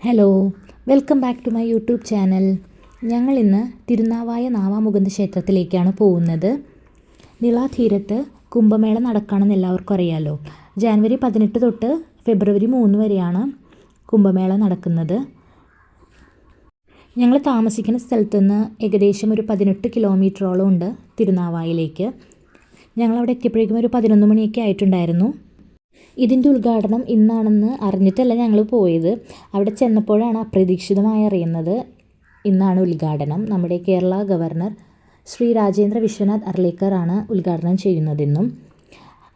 Hello, welcome back to my YouTube channel. ഞങ്ങളിന്ന് തിരുനാവായ നാവാമുകുന്ദ ക്ഷേത്രത്തിലേക്കാണ് പോകുന്നത്. നിളാതീരത്ത് കുംഭമേള നടക്കുകയാണെന്ന് എല്ലാവർക്കും അറിയാമല്ലോ. ജാനുവരി 18 തൊട്ട് ഫെബ്രുവരി 3 വരെയാണ് കുംഭമേള നടക്കുന്നത്. ഞങ്ങൾ താമസിക്കുന്ന സ്ഥലത്തു നിന്ന് ഏകദേശം ഒരു 18 കിലോമീറ്ററോളം ഉണ്ട് തിരുനാവായയിലേക്ക്. ഞങ്ങളവിടെ എത്തിയപ്പോഴേക്കും ഒരു 11 മണിയൊക്കെ ആയിട്ടുണ്ടായിരുന്നു. ഇതിൻ്റെ ഉദ്ഘാടനം ഇന്നാണെന്ന് അറിഞ്ഞിട്ടല്ല ഞങ്ങൾ പോയത്. അവിടെ ചെന്നപ്പോഴാണ് അപ്രതീക്ഷിതമായി അറിയുന്നത് ഇന്നാണ് ഉദ്ഘാടനം. നമ്മുടെ കേരള ഗവർണർ ശ്രീ രാജേന്ദ്ര വിശ്വനാഥ് അർലേക്കറാണ് ഉദ്ഘാടനം ചെയ്യുന്നതെന്നും.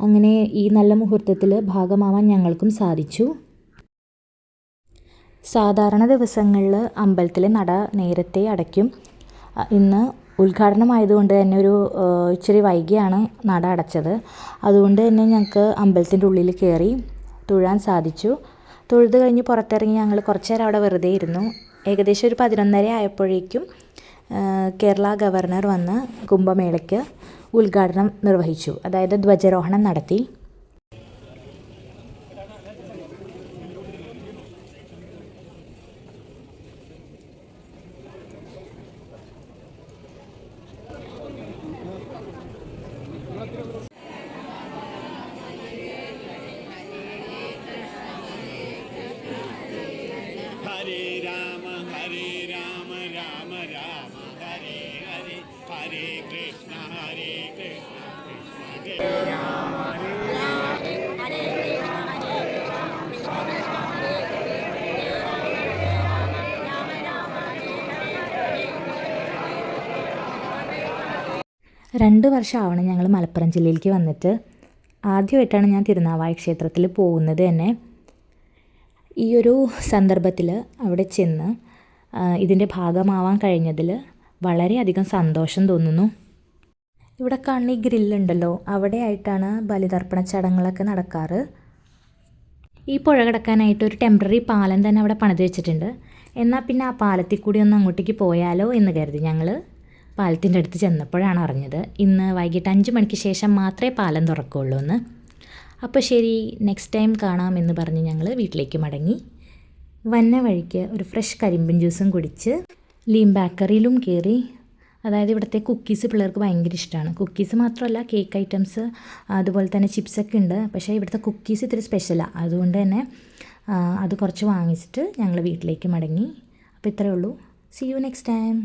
അങ്ങനെ ഈ നല്ല മുഹൂർത്തത്തിൽ ഭാഗമാവാൻ ഞങ്ങൾക്കും സാധിച്ചു. സാധാരണ ദിവസങ്ങളിൽ അമ്പലത്തിലെ നട നേരത്തെ അടയ്ക്കും. ഇന്ന് ഉദ്ഘാടനമായതുകൊണ്ട് തന്നെ ഇച്ചിരി വൈകിയാണ് നട അടച്ചത്. അതുകൊണ്ട് തന്നെ ഞങ്ങൾക്ക് അമ്പലത്തിൻ്റെ ഉള്ളിൽ കയറി തൊഴാൻ സാധിച്ചു. തൊഴുത് കഴിഞ്ഞ് പുറത്തിറങ്ങി ഞങ്ങൾ കുറച്ച് നേരം അവിടെ വെറുതെ ഇരുന്നു. ഏകദേശം ഒരു 11:30 ആയപ്പോഴേക്കും കേരള ഗവർണർ വന്ന് കുംഭമേളയ്ക്ക് ഉദ്ഘാടനം നിർവഹിച്ചു. അതായത് ധ്വജാരോഹണം നടത്തി. ഹരേ രാമ രാമ രാമ ഹരേ ഹരേ, ഹരേ കൃഷ്ണ കൃഷ്ണ ഹരേ രാമ രണ്ട് വർഷമാവണം ഞങ്ങൾ മലപ്പുറം ജില്ലയിലേക്ക് വന്നിട്ട്. ആദ്യമായിട്ടാണ് ഞാൻ തിരുനാവായ ക്ഷേത്രത്തിൽ പോകുന്നത് തന്നെ. ഈ ഒരു സന്ദർഭത്തിൽ അവിടെ ചെന്ന് ഇതിൻ്റെ ഭാഗമാവാൻ കഴിഞ്ഞതിൽ വളരെയധികം സന്തോഷം തോന്നുന്നു. ഇവിടെ കാണുന്ന ഈ ഗ്രില്ലുണ്ടല്ലോ, അവിടെ ആയിട്ടാണ് ബലിതർപ്പണ ചടങ്ങുകളൊക്കെ നടക്കാറ്. ഈ പുഴ കടക്കാനായിട്ട് ഒരു ടെമ്പററി പാലം തന്നെ അവിടെ പണിത് വെച്ചിട്ടുണ്ട്. എന്നാൽ പിന്നെ ആ പാലത്തിൽ കൂടി ഒന്ന് അങ്ങോട്ടേക്ക് പോയാലോ എന്ന് കരുതി ഞങ്ങൾ പാലത്തിൻ്റെ അടുത്ത് ചെന്നപ്പോഴാണ് അറിഞ്ഞത് ഇന്ന് വൈകിട്ട് 5 മണിക്ക് ശേഷം മാത്രമേ പാലം തുറക്കുകയുള്ളൂ എന്ന്. അപ്പോൾ ശരി, നെക്സ്റ്റ് ടൈം കാണാമെന്ന് പറഞ്ഞ് ഞങ്ങൾ വീട്ടിലേക്ക് മടങ്ങി. വന്ന വഴിക്ക് ഒരു ഫ്രഷ് കരിമ്പിൻ ജ്യൂസും കുടിച്ച് ലീം ബേക്കറിയിലും കയറി. അതായത് ഇവിടുത്തെ കുക്കീസ് പിള്ളേർക്ക് ഭയങ്കര ഇഷ്ടമാണ്. കുക്കീസ് മാത്രമല്ല, കേക്ക് ഐറ്റംസ് അതുപോലെ തന്നെ ചിപ്സൊക്കെ ഉണ്ട്. പക്ഷേ ഇവിടുത്തെ കുക്കീസ് ഇത്തിരി സ്പെഷ്യലാണ്. അതുകൊണ്ട് തന്നെ അത് കുറച്ച് വാങ്ങിച്ചിട്ട് ഞങ്ങൾ വീട്ടിലേക്ക് മടങ്ങി. അപ്പോൾ ഇത്രയേ ഉള്ളൂ. See you next time.